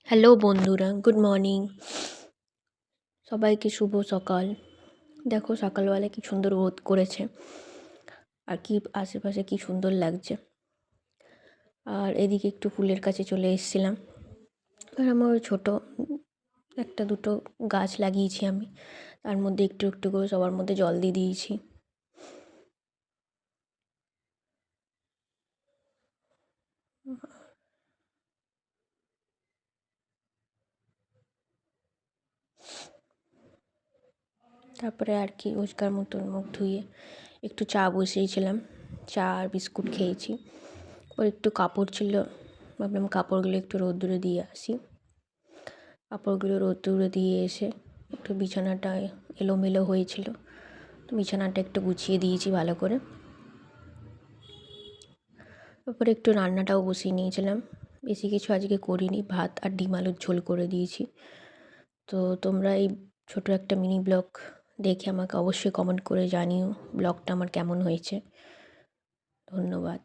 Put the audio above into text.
Hello বন্ধুরা, good morning. সবাইকে শুভ সকাল। দেখো সকালবেলা কি সুন্দর রোদ করেছে, আর কি আশেপাশে কি সুন্দর লাগছে। আর এদিকে একটু ফুলের কাছে চলে এসেছিলাম। আর আমার ছোট একটা দুটো গাছ লাগিয়েছি আমি, তার মধ্যে একটু একটু করে সবার মধ্যে জল দিয়ে দিয়েছি। তারপরে আর কি রোজকার মতন মুখ ধুয়ে একটু চা বসিয়েছিলাম, চা আর বিস্কুট খেয়েছি। ওর একটু কাপড় ছিল, ভাবলাম কাপড়গুলো একটু রোদ্দুরে দিয়ে আসি। কাপড়গুলো রোদ্দুরে দিয়ে এসে একটু বিছানাটা এলোমেলো হয়েছিল, তো বিছানাটা একটু গুছিয়ে দিয়েছি ভালো করে। তারপরে একটু রান্নাটাও বসিয়ে নিয়েছিলাম। বেশি কিছু আজকে করিনি, ভাত আর ডিম আলুর ঝোল করে দিয়েছি। তো তোমরা এই ছোট একটা মিনি ব্লগ দেখে আমাকে অবশ্যই কমেন্ট করে জানিও ব্লগটা আমার কেমন হয়েছে। ধন্যবাদ।